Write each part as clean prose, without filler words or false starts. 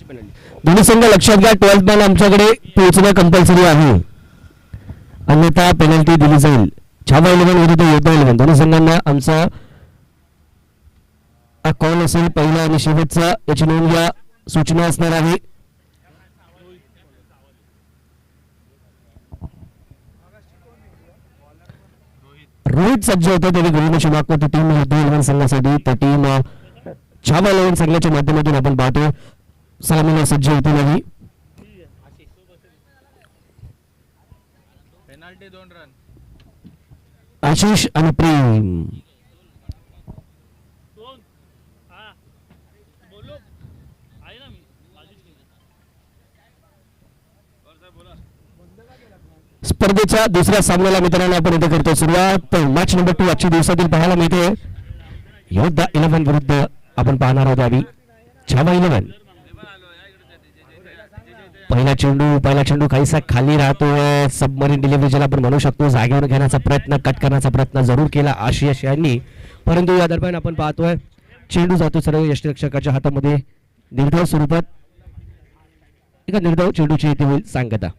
दोन्ही संघ लक्षात घ्या, 12th बॉल आमच्याकडे पोहोचणं कंपल्सरी आहे, अन्यथा पेनल्टी दिली जाईल. छावा 11 विरुद्ध योद्धा 11. दोन्ही संघांना आमचा कॉल असेल पहिला आणि शेवटचा, याची नोंद घ्या. सूचना असणार आहे. रोहित सज्ज होता त्याने गोलंदाजी मागवतो टीम योद्धा 11 संघासाठी. त्या टीम छावा 11 संघाच्या माध्यमातून आपण पाहतो सलामीला सज्ज होती नाही. आशिष आणि प्रेम स्पर्धेच्या दुसऱ्या सामन्याला मित्रांनो आपण इथे करतो सुरुवात. मॅच नंबर 2 आजच्या दिवसातील पाहायला मिळते. योद्धा 11 विरुद्ध आपण पाहणार आहोत आधी छावा 11. पहिला चेंडू काहीसा खाली राहतोय. सबमरीन डिलिव्हरी ज्याला आपण म्हणू शकतो. जागेवर घेण्याचा प्रयत्न, कट करण्याचा प्रयत्न जरूर केला आशिष यांनी, परंतु या दरम्यान आपण पाहतोय चेंडू जातो सर्व यष्टिरक्षकाच्या हातामध्ये. निर्धाव स्वरूपात एका निर्धाव चेंडूची इथे होईल सांगता.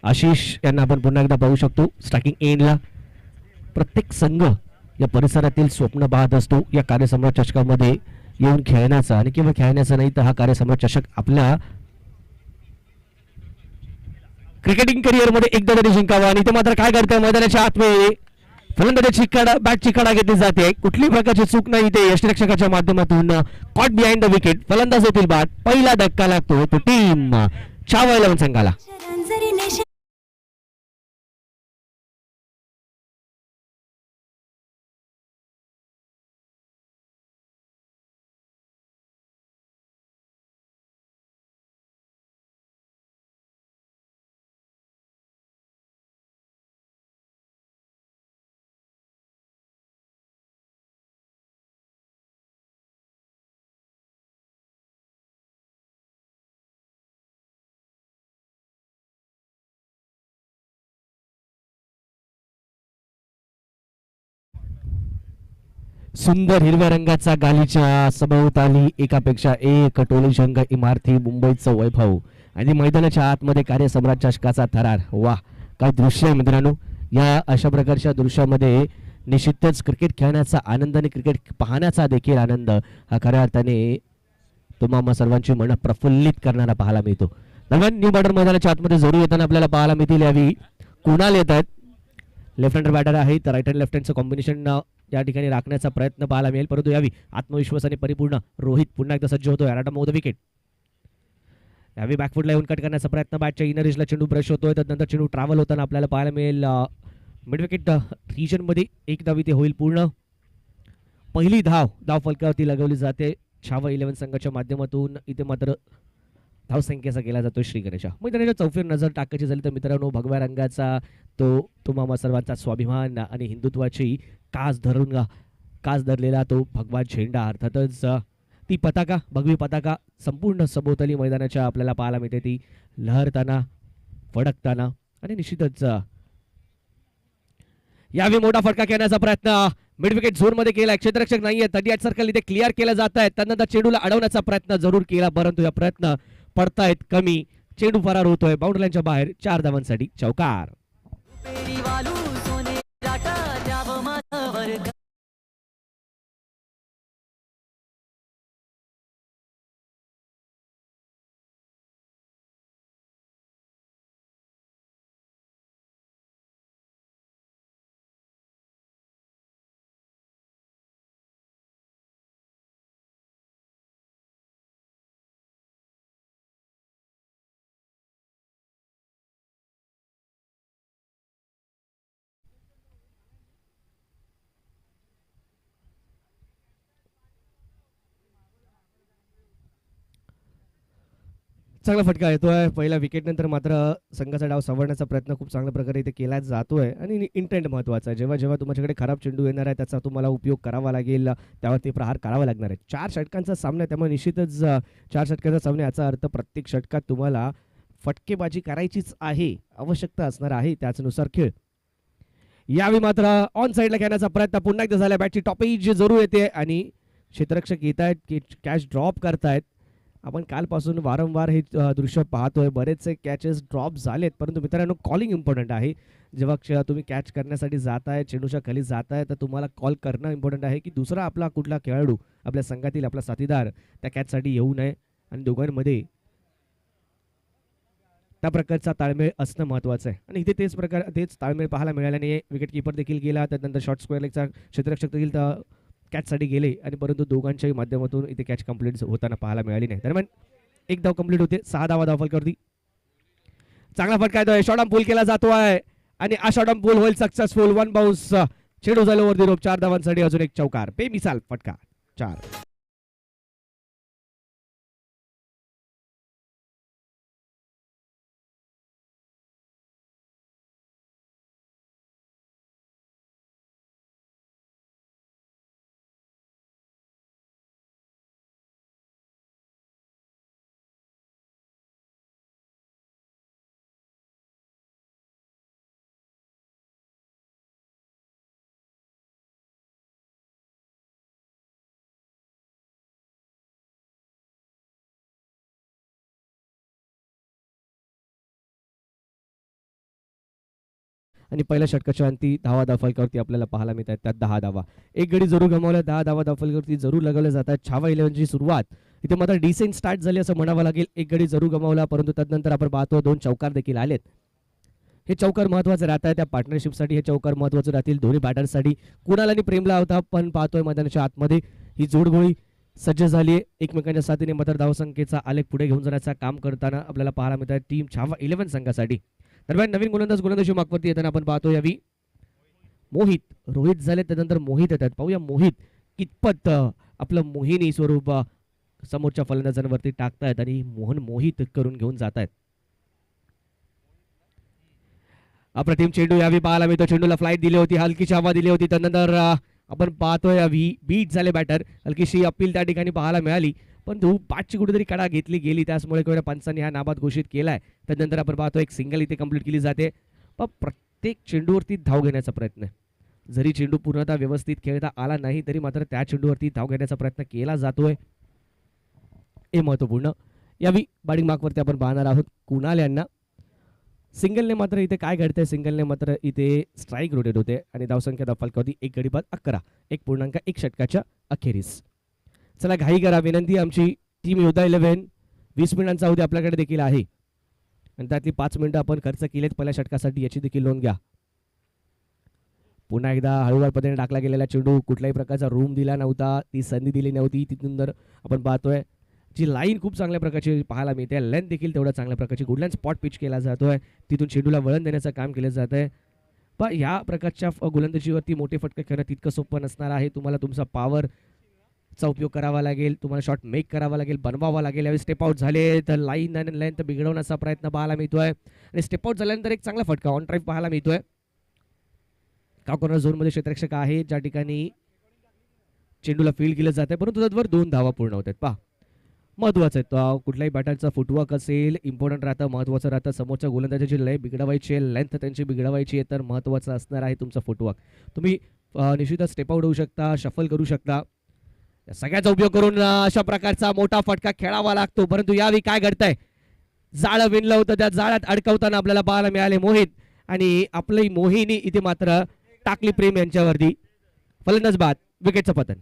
आशिष यांना आपण पुन्हा एकदा पाहू शकतो स्ट्रायकिंग एंडला. प्रत्येक संघ या परिसरातील स्वप्न पाहत असतो या कार्यसम्राट चषकामध्ये येऊन खेळण्याचा, आणि केवळ खेळण्याचा नाही तर हा कार्यसम्राट चषक आपल्या क्रिकेटिंग करिअर मध्ये एकदा तरी जिंकावा. आणि ते मात्र काय करतं, मैदानाच्या आतमध्ये फलंदाजाची बॅटची कडा घेतली जाते. कुठलीही प्रकारची चूक नाही ते यष्टिरक्षकाच्या माध्यमातून कॉट बिहाइंड द विकेट. फलंदाज होतील बाद. पहिला धक्का लागतो तो टीम छावा 11 संघाला. सुंदर हिरव्या रंगाचा गालीच्या सभोवताली एकापेक्षा एक टोलीशंग इमारती, मुंबईचं वैभव आणि मैदानाच्या आतमध्ये कार्यसम्राट चषकाचा थरार. वा काय दृश्य आहे मित्रांनो. या अशा प्रकारच्या दृश्यामध्ये निश्चितच क्रिकेट खेळण्याचा आनंद आणि क्रिकेट पाहण्याचा देखील आनंद हा खऱ्या अर्थाने तुम्हा सर्वांची मन प्रफुल्लित करणारा पाहायला मिळतो. दरम्यान न्यू बॉर्डर मैदानाच्या आतमध्ये जरूर येताना आपल्याला पाहायला मिळतील यावी कुणाल येत आहेत. लेफ्ट हँडर बॅटर आहे तर राईट हँड लेफ्ट हँडचं कॉम्बिनेशन या ठिकाणी राखण्याचा प्रयत्न पाहायला मिळेल, परंतु यावी आत्मविश्वासाने परिपूर्ण रोहित पुन्हा एकदा सज्ज होतोय. राटा मोद विकेट. यावी बॅकफुटला येऊन कट करण्याचा प्रयत्न. बॅटच्या इनर रिजला चेंडू ब्रश होतोय, त्यानंतर चेंडू ट्रॅव्हल होताना आपल्याला पाहायला मिळेल मिड विकेट रिजन मध्ये. एक धाव इथे होईल पूर्ण. पहिली धाव फलकावरती लगवली जाते छावा 11 संघाच्या माध्यमातून. इथे मात्र धावसंख्येचा केला जातो श्री गणेशा. मग त्याच्या चौफेर नजर टाकायची झाली तर मित्रांनो भगव्या रंगाचा तो तुम्हा सर्वांचा स्वाभिमान आणि हिंदुत्वाची कास धरलेला तो भगवा झेंडा, अर्थातच ती पताका, भगवी पताका संपूर्ण सभोवताली मैदानाच्या आपल्याला पाहायला मिळते. ती लहरताना, फडकताना आणि निश्चितच यावेळी मोठा फटका खेळण्याचा प्रयत्न मिड विकेट झोन मध्ये केला. क्षेत्ररक्षक नाहीये, 38 सर्कल इथे क्लिअर केला जात आहे. त्यानंतर चेंडूला अडवण्याचा प्रयत्न जरूर केला, परंतु या प्रयत्न पडतायत कमी. चेंडू फरार होतोय बाउंड्री लाईनच्या बाहेर. 4 धावांसाठी चौकार. चांगला फटका येतोय. पहिल्या विकेट नंतर मात्र संघाचा डाव सावरण्याचा प्रयत्न खूप चांगल्या प्रकारे इथे केला जातोय आणि इंटेंट महत्वाचा आहे. जेव्हा जेव्हा तुमच्याकडे खराब चेंडू येणार आहे त्याचा तुम्हाला उपयोग करावा लागेल, त्यावरती प्रहार करावा लागणार आहे. 4 षटकांचा सामना, त्यामुळे निश्चितच 4 षटकांचा सामना याचा अर्थ प्रत्येक षटकात तुम्हाला फटकेबाजी करायचीच आहे, आवश्यकता असणार आहे, त्याचनुसार खेळ. यावेळी मात्र ऑन साईडला खेळण्याचा प्रयत्न पुन्हा एकदा झाला. बॅटची टॉप एज जरूर येते आणि क्षेत्ररक्षक येत आहेत, कॅच ड्रॉप करतायत. आपण कालपासून वारंवार हे दृश्य पाहतोय. बरेचसे कॅचेस ड्रॉप झालेत, परंतु मित्रांनो कॉलिंग इम्पॉर्टंट आहे. जेव्हा तुम्ही कॅच करण्यासाठी जाताय, चेंडूच्या खाली जाताय, तर तुम्हाला कॉल करणं इम्पॉर्टंट आहे की दुसरा आपला कुठला खेळाडू आपल्या संघातील आपला साथीदार त्या कॅचसाठी येऊ नये आणि दोघांमध्ये त्या प्रकारचा ताळमेळ असणं महत्त्वाचं आहे. आणि इथे तेच ताळमेळ पाहायला मिळाल्याने विकेट किपर देखील गेला, त्यानंतर शॉर्ट स्क्वेअर लेगचा क्षेत्ररक्षक देखील कॅचसाठी गेले आणि परंतु दोघांच्याही माध्यमातून इथे कॅच कंप्लीट होताना पाहायला मिळाली नाही. दरम्यान एक धाव कंप्लीट होते. 6 धावा धावफलकावरती. चांगला फटका येतोय, शॉर्ट आर्म पूल केला जातोय आणि हा शॉर्ट आर्म पूल होईल सक्सेसफुल. 1 बाउन्स, चेंडू झाला वरती रोप. 4 धावांसाठी अजून एक चौकार. बेमिसाल फटका. 4. आणि पहिल्या षटकाच्या अंती 10 धावफलकावरती आपल्याला पाहायला मिळत आहेत. त्यात 10 धावा. एक गडी जरूर गमावल्या. 10 धावा धावफलकावरती जरूर लगवल्या जातात. छावा 11ची सुरुवात इथे मात्र डिसेंट स्टार्ट झाली असं म्हणावं लागेल. एक गडी जरूर गमावला, परंतु त्यानंतर आपण पाहतो 2 चौकार देखील आलेत. हे चौकार महत्वाचे राहत आहे. त्या पार्टनरशिपसाठी हे चौकार महत्वाचे राहतील दोन्ही बॅटर्ससाठी. कुणाल आणि प्रेमला होता, पण पाहतोय मैदानाच्या आतमध्ये ही जोडगोळी सज्ज झाली आहे. एकमेकांच्या साथीने मात्र धावसंख्येचा आलेख पुढे घेऊन जाण्याचं काम करताना आपल्याला पाहायला मिळत आहे टीम छावा 11 संघासाठी. दरम्यान नवीन गोलंदाजी मागवरती येताना आपण पाहतो यावी मोहित रोहित झाले, त्यानंतर मोहित येतात. पाहूया मोहित कितपत आपलं मोहिनी स्वरूप समोरच्या फलंदाजांवरती टाकतायत आणि मोहित करून घेऊन जात आहेत. अप्रतिम चेंडू यावी पाहायला मिळतो. चेंडूला फ्लाईट दिली होती, हलकीची हवा दिली होती, त्यानंतर आपण पाहतोय यावी बीट झाले बॅटर. हलकीशी अपील त्या ठिकाणी पाहायला मिळाली, पण तो 5ची कुठेतरी कडा घेतली गेली, त्यामुळे पंचांनी हा नाबाद घोषित केलाय. त्यानंतर आपण पाहतो एक सिंगल इथे कंप्लीट केली जाते. पण प्रत्येक चेंडूवरती धाव घेण्याचा प्रयत्न, जरी चेंडू पूर्णतः व्यवस्थित खेळता आला नाही तरी मात्र त्या चेंडूवरती धाव घेण्याचा प्रयत्न केला जातोय, हे महत्वपूर्ण. यावी बॅटिंग मार्कवरती आपण पाहणार आहोत कुणाल यांना. सिंगलने मात्र इथे काय घडतंय, सिंगलने मात्र इथे स्ट्राईक रोटेट होते आणि धावसंख्या धावफलकावरती 1 गडी बाद 11, 1.1 षटकाच्या अखेरीस. चला घाई करा, विनंती आमची टीम योद्धा 11 20 मिनिटांचा अवधी आपल्याकडे देखील आहे आणि त्यातली 5 मिनिटं आपण खर्च केलेत पहिल्या षटकासाठी, याची देखील नोंद घ्या. पुन्हा एकदा हळूवार पद्धतीने टाकला गेलेला चेंडू, कुठल्याही प्रकारचा रूम दिला नव्हता, ती संधी दिली नव्हती. तिथून तर आपण पाहतोय जी लाईन खूप चांगल्या प्रकारची पाहायला मिळते, लेंथ देखील तेवढ्या चांगल्या प्रकारची गुडलँड स्पॉट पिच केला जातोय, तिथून चेंडूला वळण देण्याचं काम केलं जात आहे. पण ह्या प्रकारच्या गोलंदाजीवरती मोठे फटके खेळणं तितकं सोपं नसणार आहे. तुम्हाला तुमचा पॉवरचा उपयोग करावा लागेल, तुम्हाला शॉट मेक करावा लागेल, बनवावा लागेल. यावेळी स्टेप आउट झाले तर लाईन आणि लेंथ बिघडवण्याचा प्रयत्न पाहायला मिळतोय आणि स्टेप आउट झाल्यानंतर एक चांगला फटका ऑन ड्राईव्ह पाहायला मिळतोय. का कॉर्नर झोनमध्ये क्षेत्ररक्षक आहे ज्या ठिकाणी चेंडूला फील्ड केलं जात आहे, परंतु त्यावर 2 धावा पूर्ण होत आहेत. पहा महत्वाचं आहे, कुठल्याही बॅटरचा फुटवर्क असेल इम्पॉर्टंट राहतं, महत्वाचं राहतं. समोरच्या गोलंदाजाची लय बिघडवायची आहे, लेंथ त्यांची बिघडवायची आहे, तर महत्वाचं असणार आहे तुमचं फुटवर्क. तुम्ही निश्चितच स्टेप आउट होऊ शकता, शफल करू शकता, सगळ्याचा उपयोग करून अशा प्रकारचा मोठा फटका खेळावा लागतो. परंतु यावेळी काय घडतंय, जाळं विणलं होतं, त्या जाळ्यात अडकवताना आपल्याला पाहायला मिळाले मोहित आणि आपली मोहिनी इथे मात्र टाकली प्रेम यांच्यावरती. फलंदाज बाद, विकेटचं पतन.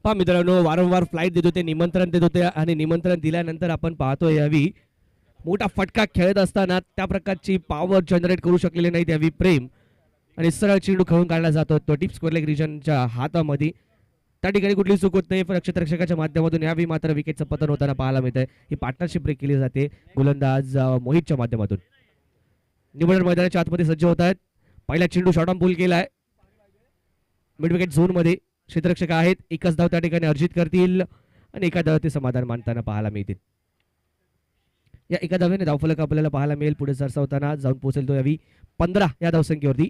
पहा मित्रांनो, वारंवार फ्लाईट देत होते, निमंत्रण देत होते आणि निमंत्रण दिल्यानंतर आपण पाहतो यावी मोठा फटका खेळत असताना त्या प्रकारची पॉवर जनरेट करू शकलेले नाही यावी प्रेम आणि सरळ चेंडू खेळून काढला जातो तो डीप स्क्वेअर लेग रिजनच्या हातामध्ये. त्या ठिकाणी कुठली चूक होत नाही. क्षेत्ररक्षकाच्या माध्यमातून यावेळी मात्र विकेटचं पतन होताना पाहायला मिळत आहे. ही पार्टनरशिप ब्रेक केली जाते गोलंदाज मोहितच्या माध्यमातून. निवडर मैदानाच्या आतमध्ये सज्ज होत आहेत. पहिला चेंडू शॉर्ट ऑन पूल केलाय मिड विकेट झोन मध्ये. क्षेत्ररक्षक आहेत. एकच धाव त्या ठिकाणी अर्जित करतील आणि एका धावाचे समाधान मानताना पाहायला मिळतील. या एका धावेने धावफलक आपल्याला पाहायला मिळेल. पुढे सरसावताना जाऊन पोहोचेल तो यावी 15 या धावसंख्येवरती.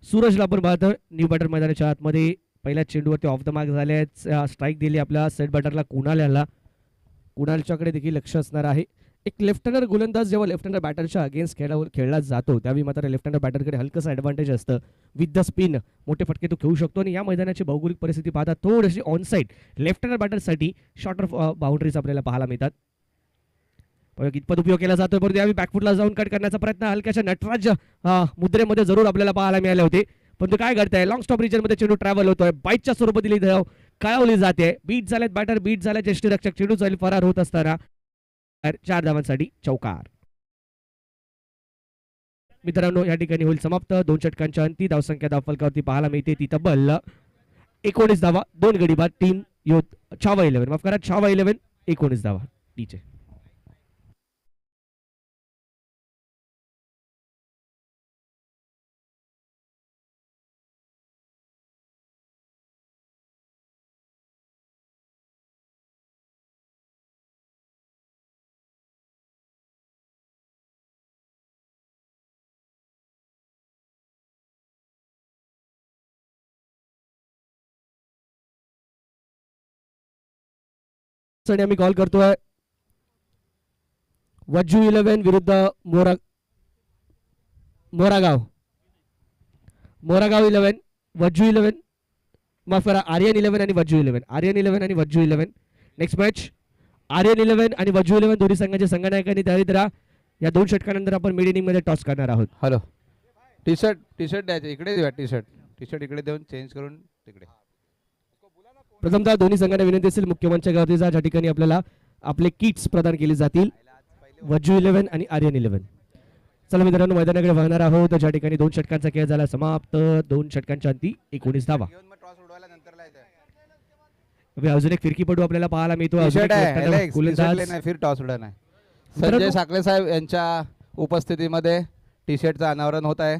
सूरजला आपण पाहतो न्यू बॅटर मैदानाच्या आतमध्ये पहिल्या चेंडूवरती ऑफ द मार्क झाले. स्ट्राईक दिली आपल्या सेट बॅटरला कुणाल. कुणालच्याकडे देखील लक्ष असणार आहे. एक लेफ्ट हँडर गोलंदाज जेव्हा लेफ्ट हँडर बॅटरच्या अगेन्स्ट खेळला जातो त्यावेळी मात्र लेफ्ट हँडर बॅटरकडे हलकंसं ॲडव्हान्टेज असतं. विथ द स्पिन मोठे फटके तो खेळू शकतो. आणि या मैदानाची भौगोलिक परिस्थिती पाहता थोडीशी ऑन साईड लेफ्ट हँडर बॅटरसाठी शॉर्टर बाउंड्रीज आपल्याला पाहायला मिळतात. कितपत उपयोग केला जातो परंतु यावेळी बॅकफुटला जाऊन कट करण्याचा प्रयत्न हलक्याच्या नटराज मुद्रेमध्ये जरूर आपल्याला पाहायला मिळाले होते. परंतु काय घडतंय लॉंग स्टॉप रिजनमध्ये चेंडू ट्रॅव्हल होतोय. बाईटच्या स्वरूपात दिली धाव कळवली जाते. बीट झालेत बॅटर बीट झाले यष्टीरक्षक. चेंडू जाईल फरार होत असताना 4 धावांसाठी चौकार. मित्रांनो या ठिकाणी होईल समाप्त. 2 षटकांच्या अंती धावसंख्या धावफलकावरती पाहायला मिळते ती तब्बल 19 धावा. 2 गडी बाद. टीम युथ छावा 11 माफ करा छावा 11 19 धावा टीचे. आम्ही कॉल करतोय वज्जू 11 विरुद्ध मोरागाव 11 वज्जू 11 माफ करा आर्यन 11 आणि वज्जू 11 आर्यन 11 आणि वज्जू 11. नेक्स्ट मॅच आर्यन 11 आणि वज्जू 11 दोन्ही संघाचे संघनायकांनी तयारीत राहा. या 2 षटकानंतर आपण मिड इनिंग मध्ये टॉस करणार आहोत. हॅलो टी शर्ट द्यायचे इकडे देऊया. टी शर्ट इकडे देऊन चेंज करून तिकडे. प्रथमतः दोन्ही संघांना विनंती असेल मुख्यमंच गर्दी ज्या ठिकाणी आपल्याला आपले किट्स प्रदान केले जातील वज्जू 11 आणि आर्यन 11. चला मित्रांनो मैदानाकडे वाहणार आहोत ज्या ठिकाणी 2 षटकांचा खेळ झाला समाप्त. 2 षटकांच्या अंती 19 धावा. अजून एक फिरकीपटू आपल्याला पाहायला मिळतो. संजय साखळे साहेब यांच्या उपस्थितीमध्ये टी शर्टचं अनावरण होत आहे.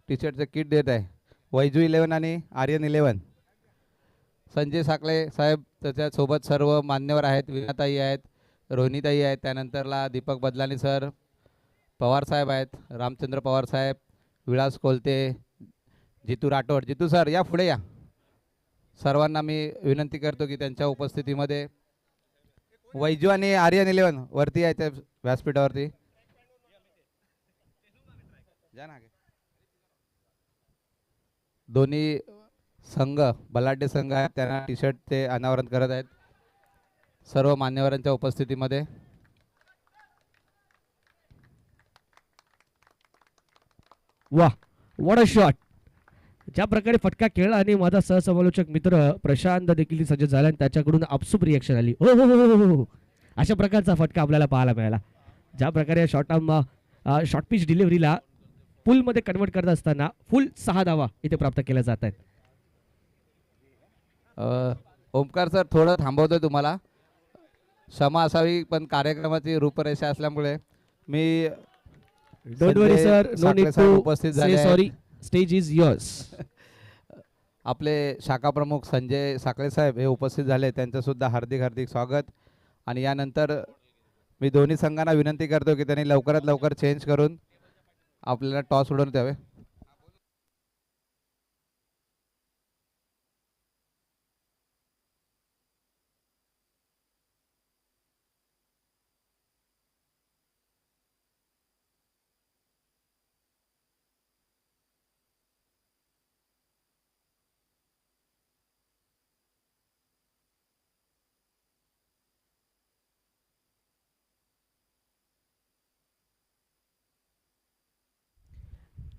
टी शर्टचं किट देत आहे वैजू 11 आणि आर्यन 11. संजय साखळे साहेब त्याच्यासोबत सर्व मान्यवर आहेत. विनाताई आहेत रोहिणीताई आहेत त्यानंतरला दीपक बदलानी सर पवार साहेब आहेत रामचंद्र पवार साहेब विलास कोलते जितू राठोड. जितू सर या पुढे या. सर्वांना मी विनंती करतो की त्यांच्या उपस्थितीमध्ये वैजू आणि आर्यन 11 वरती आहे त्या व्यासपीठावरती जा ना. दोन्ही संघ बलाढ्य संघ आहेत त्यांना टी शर्ट ते अनावरण करत आहेत सर्व मान्यवरांच्या उपस्थितीमध्ये. वाह व्हॉट अ शॉट. ज्या प्रकारे फटका खेळला आणि माझा सहसमालोचक मित्र प्रशांत देखील सज्ज झाला आणि त्याच्याकडून आपसूक रिएक्शन आली. हो हो हो हो अशा प्रकारचा फटका आपल्याला पाहायला मिळाला. ज्या प्रकारे शॉर्ट पिच डिलिव्हरीला पुलमध्ये कन्वर्ट करत असताना फुल 6 धावा इथे प्राप्त केल्या जात आहेत. ओमकार सर थोडं थांबवतोय तुम्हाला क्षमा असावी पण कार्यक्रमाची रूपरेषा असल्यामुळे मी don't worry sir no need to उपस्थित झाले. Sorry stage is yours. आपले शाखा प्रमुख संजय साखळे साहेब हे उपस्थित झाले त्यांचं सुद्धा हार्दिक हार्दिक स्वागत. आणि यानंतर मी दोन्ही संघांना विनंती करतो की त्यांनी लवकरात लवकर चेंज करून आपल्याला टॉस उडवून द्यावे.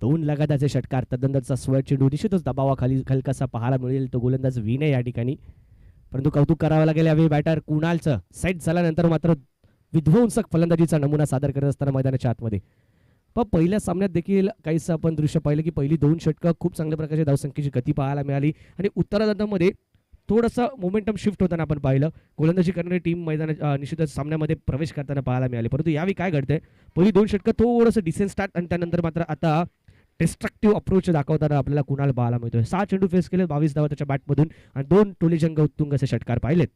दोन लगाताचे षटकार तदनंतरचा स्वर चेंडू निश्चितच दबावाखाली हलकासा पाहायला मिळेल तो गोलंदाज विनय या ठिकाणी. परंतु कौतुक करावं लागेल यावेळी बॅटर कुणालचं सेट झाल्यानंतर मात्र विध्वंसक फलंदाजीचा नमुना सादर करत असताना मैदानाच्या आतमध्ये पण पहिल्या सामन्यात देखील काहीसं आपण दृश्य पाहिलं की पहिली 2 षटकं खूप चांगल्या प्रकारच्या धावसंख्येची गती पाहायला मिळाली आणि उत्तरार्धामध्ये थोडंसं मोमेंटम शिफ्ट होताना आपण पाहिलं. गोलंदाजी करणारी टीम मैदानात निश्चितच सामन्यामध्ये प्रवेश करताना पाहायला मिळाली. परंतु यावेळी काय घडतंय, पहिली 2 षटकं थोडंसं डिसेंट स्टार्ट आणि त्यानंतर मात्र आता डिस्ट्रक्टिव्ह अप्रोच दाखवताना आपल्याला कुणाल पाहायला मिळतोय. 6 चेंडू फेस केले, 22 धावा त्याच्या बॅटमधून आणि 2 टोलीजंग उत्तुंग असे षटकार पाहिलेत.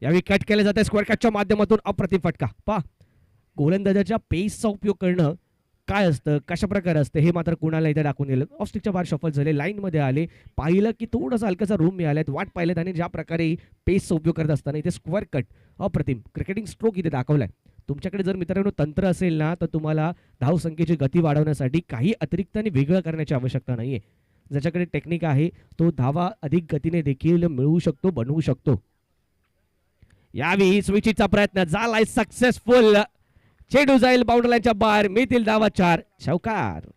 यावेळी कट केले जाते स्क्वेअर कटच्या माध्यमातून अप्रतिम फटका. पहा गोलंदाजाच्या पेसचा उपयोग करणं काय असतं, कशा प्रकारे असतं हे मात्र कुणाला इथे दाखवून दिलं. ऑफस्टिकच्या बाहेर शफल झाले, लाईनमध्ये आले, पाहिलं की थोडंसं हलकासा रूम मिळाल्यात, वाट पाहिलेत आणि ज्या प्रकारे पेसचा उपयोग करत असताना इथे स्क्वेअर कट अप्रतिम क्रिकेटिंग स्ट्रोक इथे दाखवलाय. तुमच्याकडे जर मित्रांनो तंत्र असेल ना तर तुम्हाला धावसंख्येची गती वाढवण्यासाठी काही अतिरिक्त आणि वेगळं करण्याची आवश्यकता नाहीये. ज्याच्याकडे टेक्निक आहे तो धावा अधिक गतीने देखील मिळवू शकतो, बनवू शकतो. यावेळी स्विचिचा प्रयत्न झालाय सक्सेसफुल. चेंडू जाईल बाउंड्री लाईनच्या बाहेर, मिळतील धावा 4, चौकार.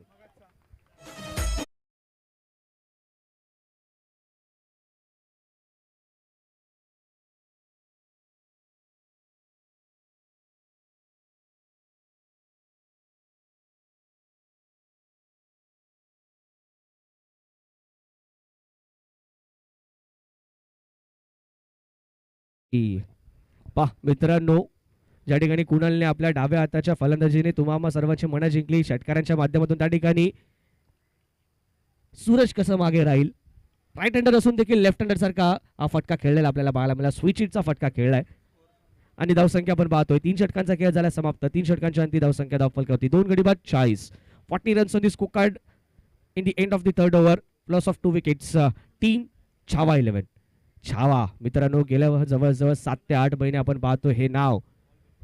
पहा मित्रांनो, ज्या ठिकाणी कुणालने आपल्या डाव्या हाताच्या फलंदाजीने तुम्हा सर्वांची मनं जिंकली, षटकारांच्या माध्यमातून त्या ठिकाणी सूरज कसं मागे राहील. राईट हँडर असून देखील लेफ्ट हँडर सारखा हा फटका खेळलेला आपल्याला पाहायला मिळाला. स्विच हिटचा फटका खेळलाय आणि धावसंख्या आपण पाहतोय 3 षटकांचा खेळ झाला समाप्त. 3 षटकांच्या अंती धावसंख्या धावफलक होती 2 गडी बाद 40. 40 runs on the score card in the end of the third over. Loss of 2 wickets. Team Chhava 11. Chhava मित्रांनो गेल्या जवळजवळ 7 ते 8 महिने आपण पाहतो हे नाव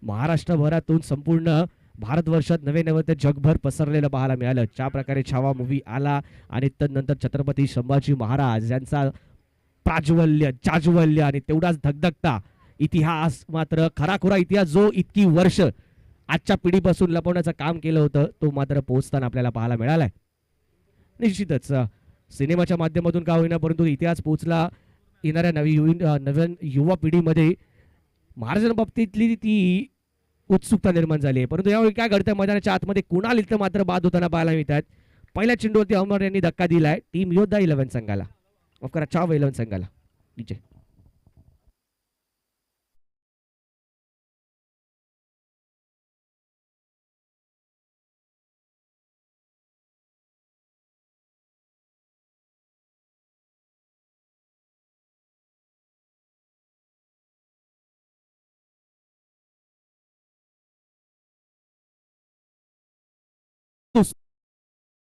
महाराष्ट्रभरातून संपूर्ण भारतवर्षात नवे नवे ते जगभर पसरलेलं पाहायला मिळालं. ज्या प्रकारे छावा मूवी आला आणि त्यानंतर छत्रपती संभाजी महाराज यांचा प्राज्वल्य जाज्वल्य आणि तेवढाच धगधगता इतिहास, मात्र खराखुरा इतिहास जो इतकी वर्ष आजच्या पिढीपासून लपवण्याचं काम केलं होतं तो मात्र पोहोचताना आपल्याला पाहायला मिळालाय. निश्चितच सिनेमाच्या माध्यमातून का होईना परंतु इतिहास पोहोचला येणाऱ्या नवीन युवा पिढीमध्ये महाराजांबाबतीतली ती उत्सुकता निर्माण झाली आहे. परंतु यावेळी काय घडतंय मैदानाच्या आतमध्ये कुणाल इथं मात्र बाद होताना पाहायला मिळतात. पहिल्या चेंडूवरती अमर यांनी धक्का दिलाय टीम योद्धा 11 संघाला, माफ करा छावा 11 संघाला. विजय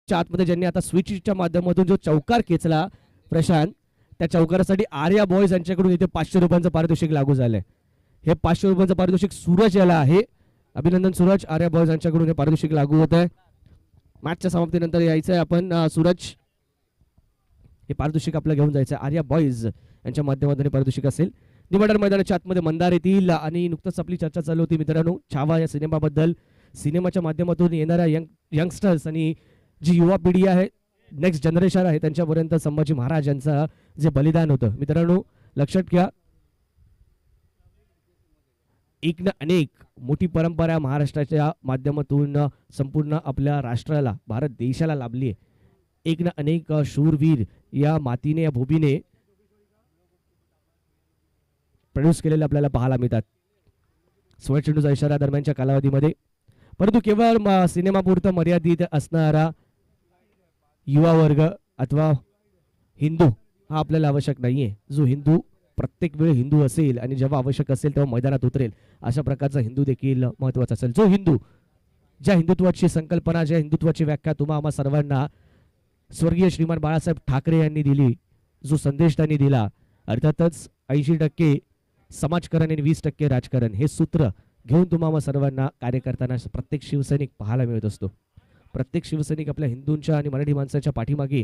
आतमध्ये ज्यांनी आता स्विचच्या माध्यमातून जो चौकार खेचला प्रशांत, त्या चौकारासाठी आर्या बॉयज यांच्याकडून इथे 500 रुपयांचं पारितोषिक लागू झालंय. हे 500 रुपयांचं पारितोषिक सूरज याला आहे. अभिनंदन सूरज. आर्या बॉयज यांच्याकडून हे पारितोषिक लागू होत आहे. मॅचच्या समाप्तीनंतर यायचं आहे आपण सूरज, हे पारितोषिक आपलं घेऊन जायचं. आर्या बॉयज यांच्या माध्यमातून हे पारितोषिक असेल. निवडर मैदानाच्या आतमध्ये मंदार येतील आणि नुकतंच आपली चर्चा चालू होती मित्रांनो छावा या सिनेमाबद्दल. सिनेमाच्या माध्यमातून येणाऱ्या यंगस्टर्स आणि जी युवा पिढी आहे, नेक्स्ट जनरेशन आहे, त्यांच्यापर्यंत संभाजी महाराज यांचं जे बलिदान होतं मित्रांनो लक्षात घ्या. एक ना अनेक मोठी परंपरा महाराष्ट्राच्या माध्यमातून संपूर्ण आपल्या राष्ट्राला भारत देशाला लाभली आहे. एक ना अनेक शूरवीर या मातीने या भूमीने प्रोड्यूस केलेले आपल्याला पाहायला मिळतात सोळा चेंडूचा इशारा दरम्यानच्या कालावधीमध्ये. परंतु केवळ सिनेमापुरतं मर्यादित असणारा युवा वर्ग अथवा हिंदू हा आपल्याला आवश्यक नाहीये. जो हिंदू प्रत्येक वेळ हिंदू असेल आणि जेव्हा आवश्यक असेल तेव्हा मैदानात उतरेल अशा प्रकारचा हिंदू देखील महत्वाचा असेल. जो हिंदू ज्या हिंदुत्वाची संकल्पना, ज्या हिंदुत्वाची व्याख्या तुम्हा आम्हा सर्वांना स्वर्गीय श्रीमान बाळासाहेब ठाकरे यांनी दिली, जो संदेश त्यांनी दिला, अर्थातच 80% समाजकारण आणि 20% राजकारण हे सूत्र घेऊन तुम्हा सर्वांना कार्य करताना प्रत्येक शिवसैनिक पाहायला मिळत असतो. प्रत्येक शिवसैनिक आपल्या हिंदूंच्या आणि मराठी माणसाच्या पाठीमागे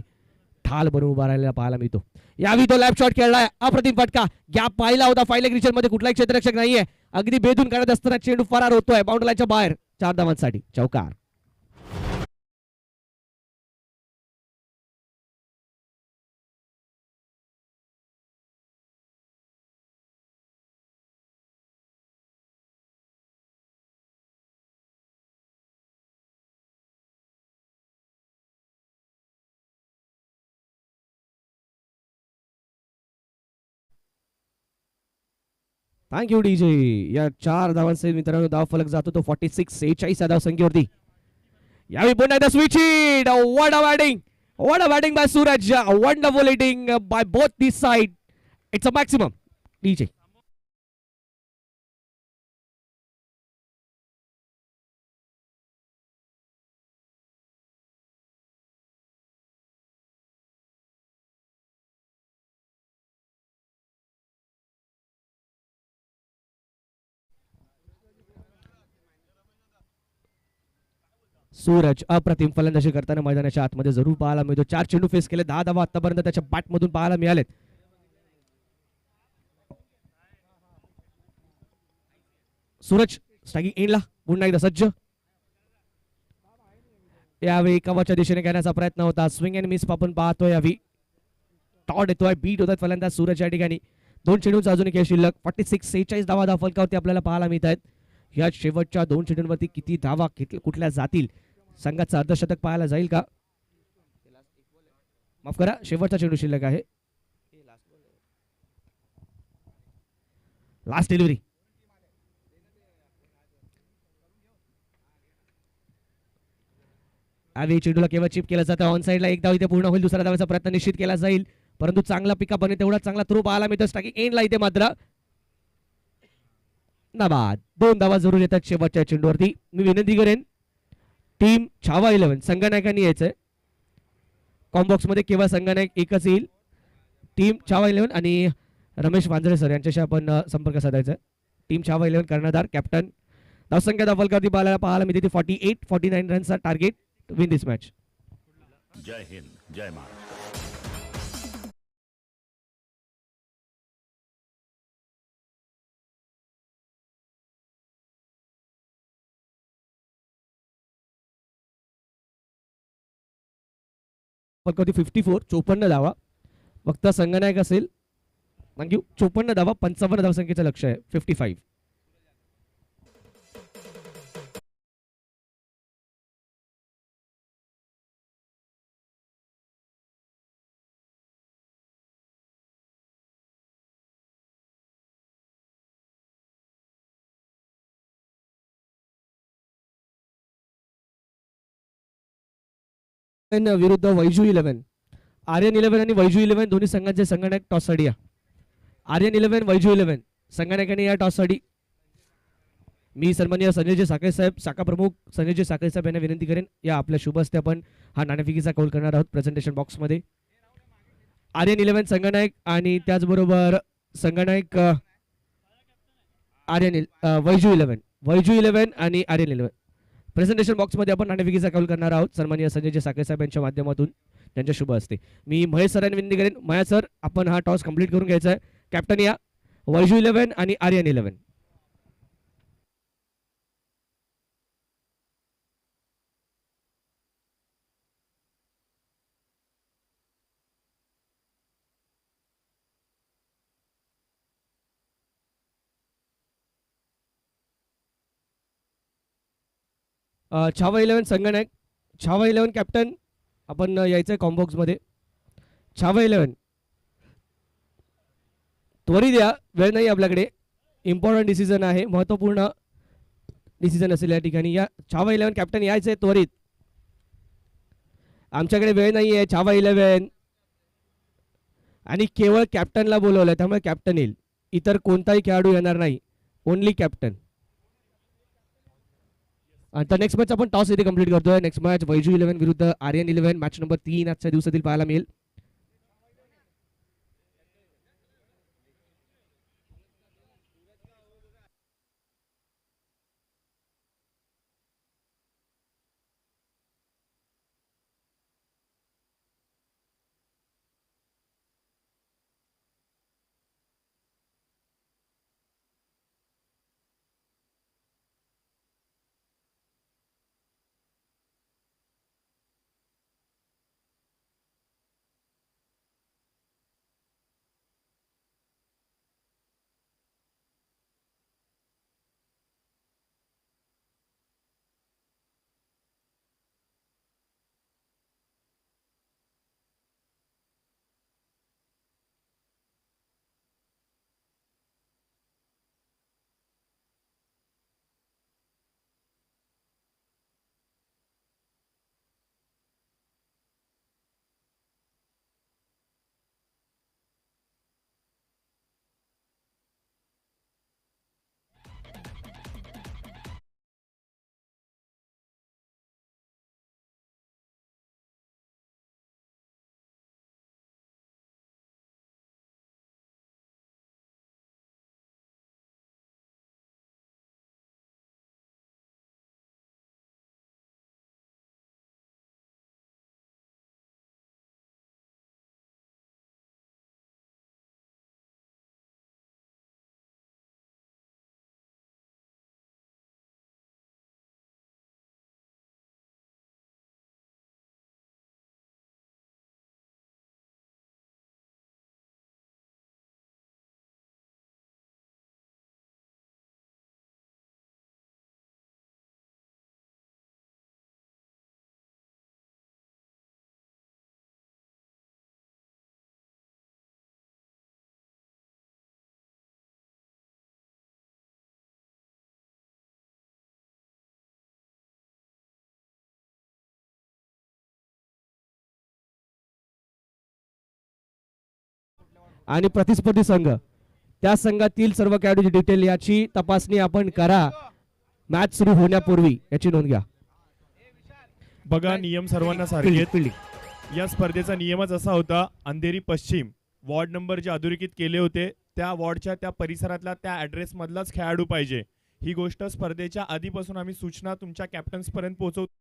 ठाल बनवून उभा राहिलेला पाहायला मिळतो. यावी तो लॅप शॉट खेळलाय अप्रतिम फटका. गॅप पाहिला होता फायलेग रिचर मध्ये, कुठलाही क्षेत्ररक्षक नाहीये. अगदी बेधून करत असताना चेंडू फरार होतोय बाउंड्री लाईनच्या बाहेर. 4 धावांसाठी चौकार. Thank you DJ. या 4 धावांसहित मित्रांनो धाव फलक जातो तो 46-46 या धाव संख्येवरती. यावेळी पुन्हा एकदा switch hit. What a batting, what a batting by Suraj. Wonderful hitting by both this side. It's a maximum DJ. Suraj अप्रतिम फलंदाजी करताना मैदानाच्या आतमध्ये जरूर पाहायला मिळतो. 4 चेंडू फेस केले, 10 धावा आतापर्यंत त्याच्या बॅटमधून पाहायला मिळालेत. सूरज स्ट्रायकिंग एंडला पुन्हा एकदा सज्ज. यावेळी कवाच्या दिशेने घेण्याचा प्रयत्न होता. स्विंग अँड मिस आपण पाहतोय. यावेळी टॉट येतोय, बीट होतात फलंदाज सूरज या ठिकाणी. 2 चेंडूंचा अजून एक शिल्लक. 46-46 धावा धाव फलकावरती आपल्याला पाहायला मिळत आहेत. या शेवटच्या 2 चेंडूंवरती किती धावा कुठल्या जातील, संघाचं अर्धशतक पाहायला जाईल का? माफ करा, शेवटचा चेंडू शिल्लक आहे. Last delivery. यावेळी चेंडूला केवळ चिप केलं जातं. ऑन साईडला एक धाव इथे पूर्ण होईल. दुसऱ्या धावाचा प्रयत्न निश्चित केला जाईल, परंतु चांगला पिकअप आणि तेवढा चांगला थ्रो पाहायला मिळतो. स्ट्रायकिंग एंडला इथे मात्र नाबाद. 2 धावा जरूर येतात शेवटच्या चेंडूवरती. मी विनंती करेन टीम छावा 11 संघनायकांनी यायचंय. कॉम्बॉक्स मध्ये केवळ संघनायक एकच येईल. टीम छावा 11 आणि रमेश वांजळे सर यांच्याशी आपण संपर्क साधायचा. टीम छावा 11 कर्णधार कॅप्टन. धावसंख्या धाव फलकावरती पाहायला मिळते 48-49 रनचा टार्गेट विन दिस मॅच. जय हिंद, जय महाराष्ट्र. फलकावरती 54 54 धावा फक्त संघनायक असेल. थँक्यू. 54 धावा 55 धावसंख्येचं लक्ष आहे. 55. विरुद्ध वैजू 11. आर्यन 11 आणि वैजू 11 दोन्ही संघांचे संघनायक टॉससाठी या. आर्यन 11 वैजू 11 संघनायकांनी या टॉससाठी. मी सन्माननीय संजयजी साखरे साहेब, शाखा प्रमुख संजयजी साखरे साहेब यांना विनंती करेन, या आपल्या शुभ हस्ते आपण हा नाणेफेकीचा कौल करणार आहोत प्रेझेंटेशन बॉक्समध्ये. आर्यन 11 संघनायक आणि त्याचबरोबर संघनायक आर्यन वैजू 11 आणि आर्यन 11 प्रेझेंटेशन बॉक्समध्ये आपण नाणेफेकीचा कौल करणार आहोत सन्माननीय संजयजी साखरे साहेब यांच्या माध्यमातून त्यांच्या शुभ हस्ते. मी महेश सरांनी विनंती करेन, महेश सर आपण हा टॉस कंप्लीट करून घ्यायचा आहे. कॅप्टन या वैजू 11 आणि आर्यन 11. छावा 11 संघनायक, छावा 11 कॅप्टन आपण यायचं आहे कॉम्बॉक्समध्ये. छावा 11 त्वरित या, वेळ नाही आपल्याकडे. इम्पॉर्टंट डिसिजन आहे, महत्त्वपूर्ण डिसिजन असेल या ठिकाणी. या छावा 11 कॅप्टन यायचं आहे त्वरित, आमच्याकडे वेळ नाही आहे. छावा 11 आणि केवळ कॅप्टनला बोलवलं, त्यामुळे कॅप्टन येईल, इतर कोणताही खेळाडू येणार नाही, ओनली कॅप्टन. आता नेक्स्ट मॅच आपण टॉस इथे कंप्लीट करतोय. नेक्स्ट मॅच वैजू 11 विरुद्ध आर्यन 11, मॅच नंबर 3 आजच्या दिवसातील पाहायला मिळेल. आणि प्रतिस्पर्धी संघ, त्या संघातील सर्व खेळाडूची डिटेल याची तपासणी आपण करा मॅच सुरू होण्यापूर्वी, याची नोंद घ्या. बघा, नियम सर्वांना सारखे फिल्डिंग आहेत. फिल्डिंग या स्पर्धेचा नियमच असा होता, अंधेरी पश्चिम वॉर्ड नंबर जे अधोरेखित केले होते त्या वॉर्डच्या त्या परिसरातला त्या ऍड्रेस मधलाच खेळाडू पाहिजे. ही गोष्ट स्पर्धेच्या आधीपासून आम्ही सूचना तुमच्या कॅप्टन्स पर्यंत पोहोचवतो.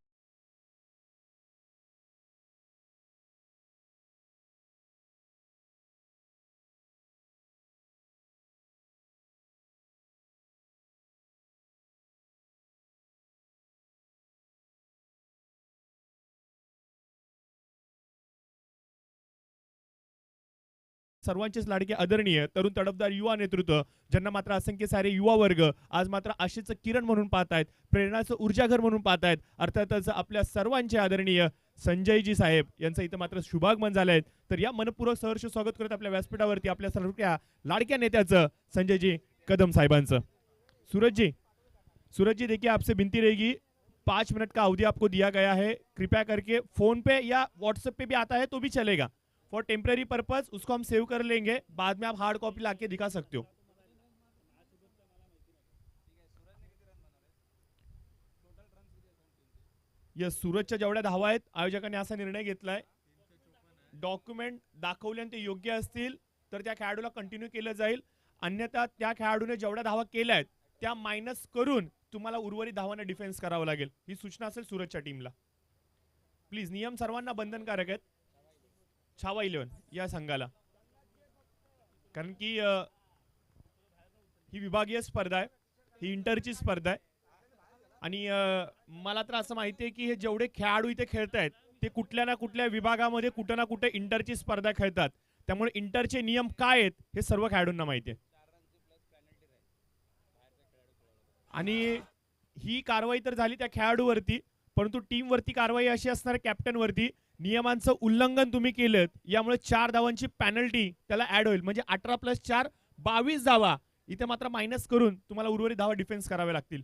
सर्वांचेच लाडके आदरणीय तरुण तडफदार युवा नेतृत्व, ज्यांना मात्र असंख्य सारे युवा वर्ग आज मात्र आशेचं किरण म्हणून पाहतायत, प्रेरणाचं ऊर्जाघर म्हणून पाहतायत. अर्थातच आपल्या सर्वांचे आदरणीय संजयजी साहेब यांचं इथं मात्र शुभागमन झालंय. तर या मनपूर्वक सहर्ष स्वागत करत आपल्या व्यासपीठावरती आपल्या सर्व लाडक्या नेत्याचं संजयजी कदम साहेबांचं. सूरज जी देखिए, आपसे विनती रहेगी, 5 मिनट का अवधि आपको दिया गया है. कृपया करके फोन पे या व्हाट्सएप पे भी आता है तो भी चलेगा. फॉर टेम्पररी पर्पज उसको हम सेव कर लेंगे, बाद में आप हार्ड कॉपी लाके दिखा सकते हो. यस, सूरजच्या जेवढ्या धावा आहेत आयोजकांनी असा निर्णय घेतलाय, डॉक्युमेंट दाखवले आणि ते योग्य असतील तर त्या खेळाडूला कंटिन्यू केलं जाईल. अन्यथा त्या खेळाडूने जेवढ्या धावा केल्या आहेत त्या मायनस करून तुम्हाला उर्वरित धावांना डिफेन्स करावं लागेल. ही सूचना असेल सूरजच्या टीमला. प्लीज, नियम सर्वांना बंधनकारक आहेत. छावा 11 या संघाला, कारण की ही विभागीय स्पर्धा आहे, ही इंटरची स्पर्धा आहे आणि मला तर असं माहिती आहे की हे जेवढे खेळाडू इथे खेळत आहेत ते कुठल्या ना कुठल्या विभागामध्ये कुठं ना कुठे इंटरची स्पर्धा खेळतात. त्यामुळे इंटरचे नियम काय आहेत हे सर्व खेळाडूंना माहिती आहे. आणि ही कारवाई तर झाली त्या खेळाडूवरती, परंतु टीम वरती कारवाई अशी असणार कॅप्टन वरती. नियमांचं उल्लंघन तुम्ही केलं यामुळे 4 धावांची पॅनल्टी त्याला ऍड होईल. म्हणजे 18+4 22 धावा इथे मात्र मायनस करून तुम्हाला उर्वरित धावा डिफेन्स करावे लागतील.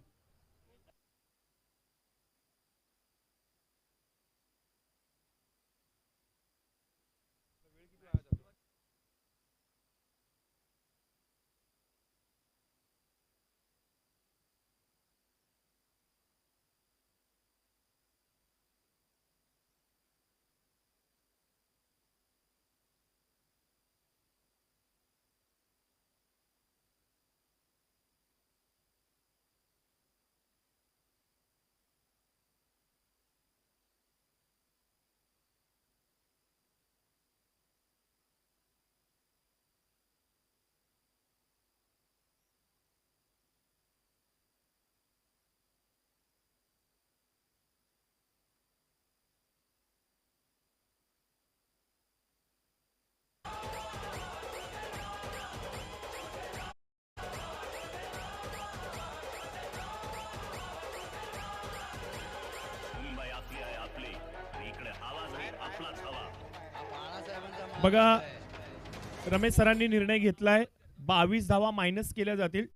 मुंबई आपली आहे, आपली. इकडे आवाज आहे आपलाच हवा. बघा, रमेश सरांनी निर्णय घेतलाय, 22 धावा मायनस केल्या जातील.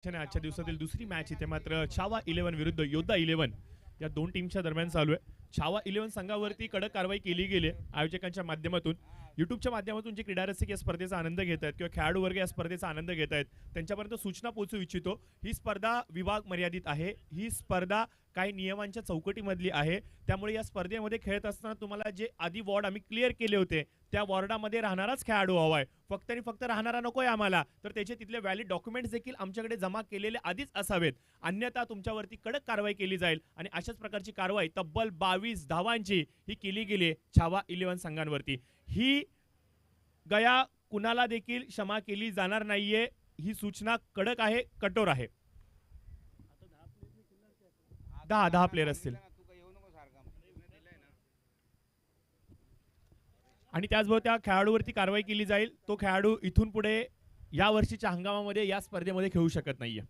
आजच्या दिवसातील दुसरी मॅच इथे मात्र छावा 11 विरुद्ध योद्धा 11 या दोन टीमच्या दरम्यान चालू आहे. छावा 11 संघावरती कडक कारवाई केली गेली आयोजकांच्या माध्यमातून. युट्यूबच्या माध्यमातून जे क्रीडारसिक या स्पर्धेचा आनंद घेत आहेत किंवा खेळाडू वर्ग या स्पर्धेचा आनंद घेत आहेत त्यांच्यापर्यंत सूचना पोहोचू इच्छितो. ही स्पर्धा विभाग मर्यादित आहे. ही स्पर्धा काही नियमांच्या चौकटीमधली आहे. त्यामुळे या स्पर्धेमध्ये खेळत असताना तुम्हाला जे आधी वॉर्ड आम्ही क्लिअर केले होते त्या वॉर्डामध्ये राहणाराच खेळाडू हवाय. फक्त आणि फक्त राहणारा नकोय आम्हाला, तर त्याचे तिथले व्हॅलिड डॉक्युमेंट्स देखील आमच्याकडे जमा केलेले आधीच असावेत. अन्यथा तुमच्यावरती कडक कारवाई केली जाईल आणि अशाच प्रकारची कारवाई तब्बल 22 धावांची ही केली गेली छावा 11 संघांवरती. ही गया कुणाला देखील क्षमा केली जाणार नाहीये. ही सूचना कडक आहे, कठोर आहे. 10 प्लेयर असतील आणि त्याचबरोबर त्या खेळाडूवरती कारवाई केली जाईल. तो खेळाडू इथून पुढे या वर्षीच्या हंगामामध्ये या स्पर्धेमध्ये खेळू शकत नाहीये.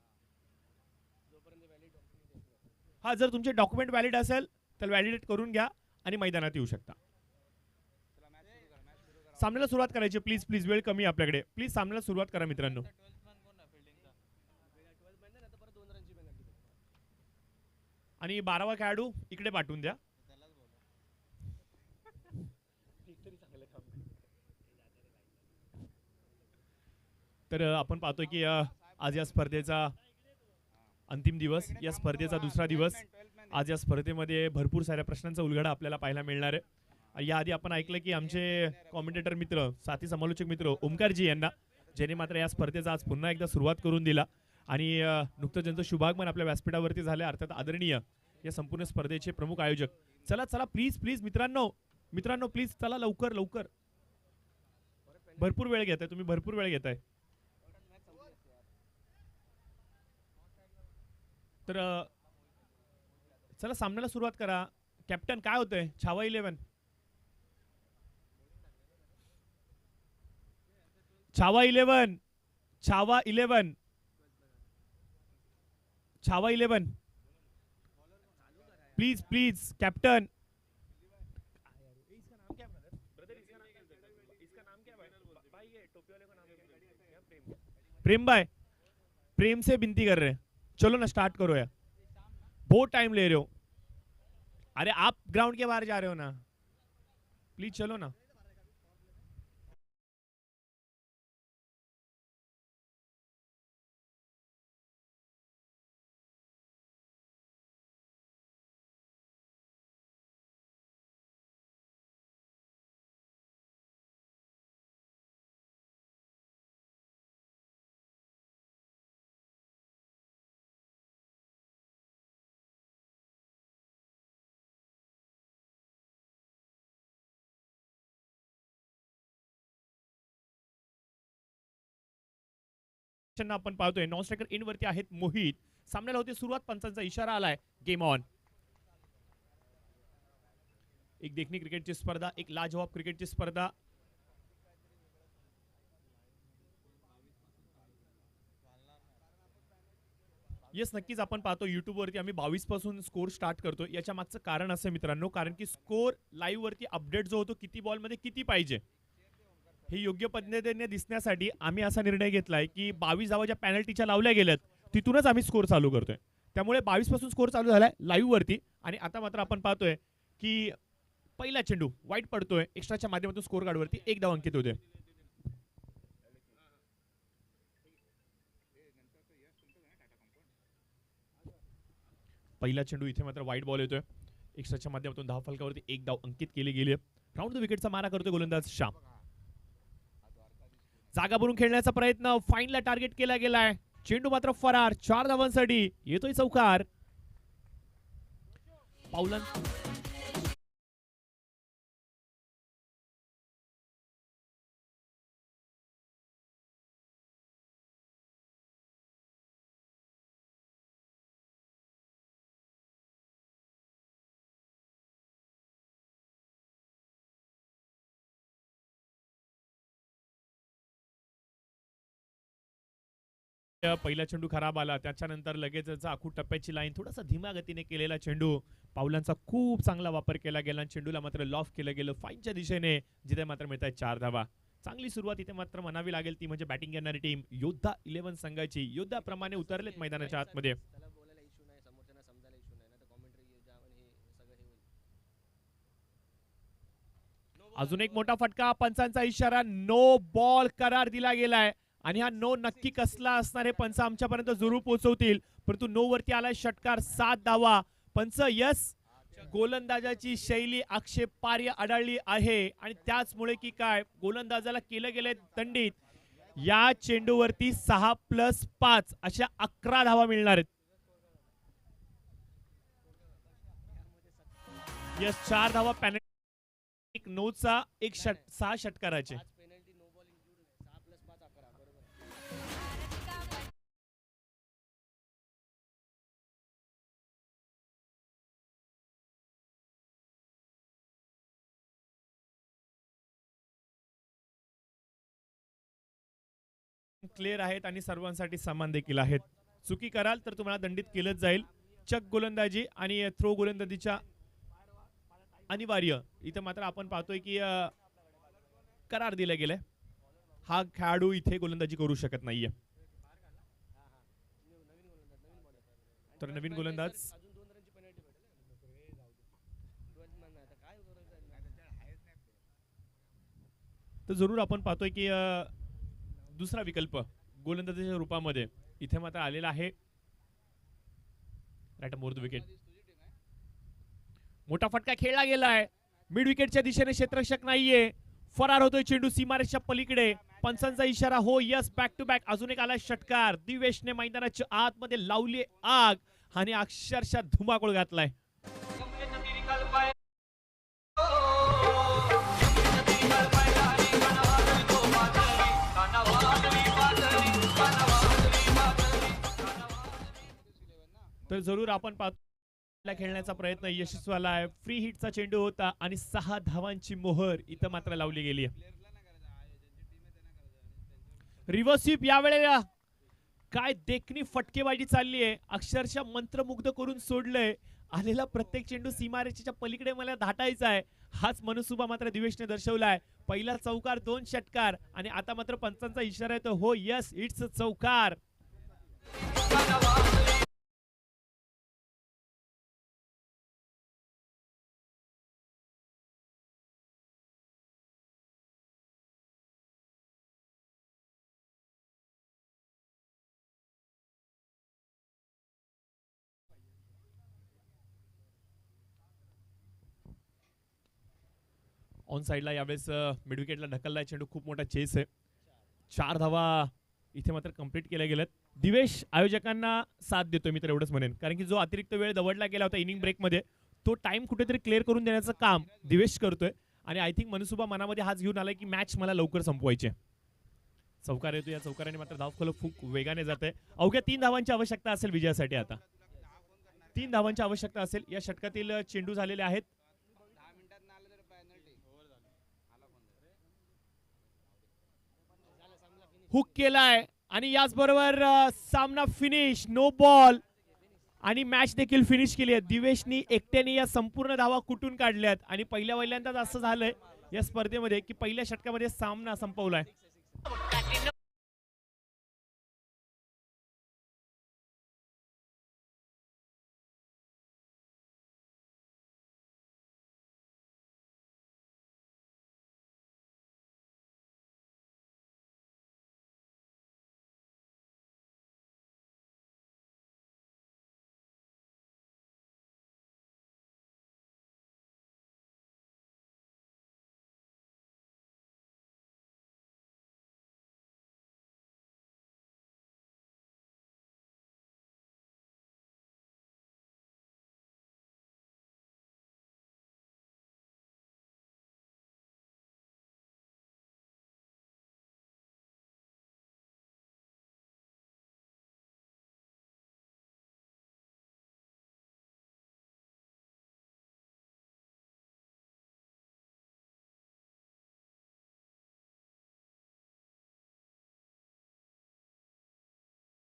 हा, जर तुमचे डॉक्युमेंट व्हॅलिड असेल तर व्हॅलिडेट करून घ्या आणि मैदानात येऊ शकता. सामन्याला सुरुवात करायची. प्लीज प्लीज, वेळ कमी आहे आपल्याकडे. प्लीज सामन्याला सुरुवात करा मित्रांनो. आणि 12वा खेळाडू इकडे पाठवून द्या. तर आपण पाहतोय की आज या स्पर्धेचा अंतिम दिवस, या स्पर्धेचा दुसरा दिवस. आज या स्पर्धेमध्ये भरपूर साऱ्या प्रश्नांचा उलगडा आपल्याला पाहायला मिळणार आहे. याआधी आपण ऐकलं की आमचे कॉमेंटेटर मित्र, साथी समालोचक मित्र ओमकारजी यांना, ज्याने मात्र या स्पर्धेचा आज पुन्हा एकदा सुरुवात करून दिला आणि नुकतंच ज्यांचं शुभागमन आपल्या व्यासपीठावरती झालं. अर्थात आदरणीय या संपूर्ण स्पर्धेचे प्रमुख आयोजक. चला चला, प्लीज प्लीज मित्रांनो प्लीज चला, लवकर लवकर. भरपूर वेळ घेताय तुम्ही, भरपूर वेळ घेताय. तर चला सामन्याला सुरुवात करा. कॅप्टन, काय होतंय? Chhava 11 Chhava 11 Chhava 11 Chhava 11 please please captain. Prem भाई, प्रेम से विनती कर रहे हैं, चलो ना स्टार्ट करो यार, बहुत टाइम ले रहे हो. अरे आप ग्राउंड के बाहर जा रहे हो ना, प्लीज चलो ना. आपण पाहतोय नॉन स्ट्रायकर इन वरती आहेत मोहित. सामन्याला होते सुरुवात, पंचांचा इशारा आलाय, गेम ऑन. एक देखणी क्रिकेटची स्पर्धा, एक लाजवाब क्रिकेटची स्पर्धा. येस, नक्कीच आपण पाहतो युट्यूब वरती आम्ही 22 पासून स्कोर स्टार्ट करतो. याच्या मागचं कारण असं मित्रांनो, कारण की स्कोर लाईव्ह वरती अपडेट जो होतो किती बॉल मध्ये किती पाहिजे हे योग्य पद्धतीने दिसण्यासाठी आम्ही असा निर्णय घेतलाय की 22 धावा ज्या पेनल्टीच्या लावल्या गेल्यात तिथूनच आम्ही स्कोर चालू करतोय. त्यामुळे 22 पासून स्कोर चालू झालाय लाईव्ह वरती. आणि आता मात्र आपण पाहतोय की पहिला चेंडू वाईट पडतोय, एक्स्ट्राच्या माध्यमातून स्कोर कार्ड वरती 1 धाव अंकित होते. पहिला चेंडू इथे मात्र वाईट बॉल येतोय, एक्स्ट्राच्या माध्यमातून धाव फलकावरती 1 धाव अंकित केली गेली. राऊंड द विकेटचा मारा करतोय गोलंदाज श्याम. जागा भरून खेळण्याचा प्रयत्न, फाईनला टार्गेट केला गेलाय. चेंडू मात्र फरार, 4 धावांसाठी येतोय चौकार. पाऊलां पहिला चेंडू खराब आला, त्याच्यानंतर लगेचच आखू टप्प्याची लाईन, थोडासा धीम्या गतीने केलेला चेंडू, पावलांचा खूप चांगला वापर केला गेला. चेंडूला मात्र लॉफ केलं गेलं फाईनच्या दिशेने, जिथे मात्र मिळतात 4 धावा. चांगली सुरुवात इथे मात्र म्हणावी लागेल ती म्हणजे बॅटिंग करणारी टीम योद्धा 11 संघाची. योद्धाप्रमाणे उतरलेत मैदानाच्या आतमध्ये. अजून एक मोठा फटका, पंचांचा इशारा, नो बॉल करार दिला गेलाय आणि हा नो नक्की कसला असणार हे पंच आमच्यापर्यंत जरूर पोहोचवतील. परंतु नो वरती आलाय षटकार, 7 धावा. पंच यस, गोलंदाजाची शैली आक्षेपार्ह आढळली आहे आणि त्याचमुळे की काय गोलंदाजाला केलं गेलंय दंडित. या चेंडूवरती 6+5 अशा 11 धावा मिळणार आहेत. यस, 4 धावा पॅनल्टी, एक 9चा, एक 6 षटकाराचे. क्लिअर आहेत आणि सर्वांसाठी समान देखील आहेत. चुकी कराल तर तुम्हाला दंडित केलंच जाईल. चक गोलंदाजी आणि थ्रो गोलंदाजीच्या अनिवार्य इथे मात्र आपण पाहतोय की करार दिला गेलाय. हा खेळाडू इथे गोलंदाजी करू शकत नाहीये. तर नवीन गोलंदाज तर जरूर आपण पाहतोय की दुसरा विकल्प गोलंदाजीच्या रूपामध्ये इथे मात्र आलेला आहे. Right more the wicket. मोठा फटका खेळला गेलाय. मिड विकेटच्या दिशेने क्षेत्ररक्षक नाहीये. फरार होतोय चेंडू सीमारेषच्या पलीकडे. पंचांचा इशारा, हो यस, बॅक टू बॅक. अजून एक आलाय षटकार. दिवेशने मैदानाच्या आतमध्ये लावली आग आणि अक्षरशः धुमाकूळ घातलाय. तर जरूर आपण पाहतो खेळण्याचा प्रयत्न यशस्वी झाला आहे. फ्री हिटचा चेंडू होता आणि 6 धावांची मोहर इथं मात्र लावली गेली आहे. रिव्हर्स स्वीप यावेळेला काय देखणी फटकेबाजी चालली आहे. अक्षरशः मंत्रमुग्ध करून सोडलंय. आलेला प्रत्येक चेंडू सीमारेषेच्या पलीकडे मला धाटायचा आहे. हाच मनसुबा मात्र दिवेशने दर्शवलाय. पहिला चौकार, 2 षटकार आणि आता मात्र पंचांचा इशारा येतो, हो यस, इट्स चौकार. ऑन साइडला यावेळेस मिड विकेटला ढकललाय चेंडू. खूप मोठा चेस आहे. 4 धावा इथे मात्र कंप्लीट केल्या गेल्यात. दिवेश आयोजकांना साथ देतोय मी तर एवढंच म्हणेन, कारण की जो अतिरिक्त वेळ दवडला गेला होता इनिंग ब्रेकमध्ये तो टाइम कुठेतरी क्लिअर करून देण्याचं काम दिवेश करतोय आणि आय थिंक मनसुबा मनामध्ये हाच घेऊन आलाय की मॅच मला लवकर संपवायची. चौकार येतो. या चौकाराने मात्र धावफलक खूप वेगाने जात आहे. अवघ्या 3 धावांची आवश्यकता असेल विजयासाठी. आता 3 धावांची आवश्यकता असेल. या षटकातील चेंडू झालेले आहेत. हुक केलाय आणि याचबरोबर सामना फिनिश, नो बॉल आणि मॅच देखील फिनिश केली आहे. दिवेशनी एकट्याने या संपूर्ण धावा कुठून काढल्यात आणि पहिल्यांदाच असं झालंय या स्पर्धेमध्ये की पहिल्या षटकामध्ये सामना संपवलाय.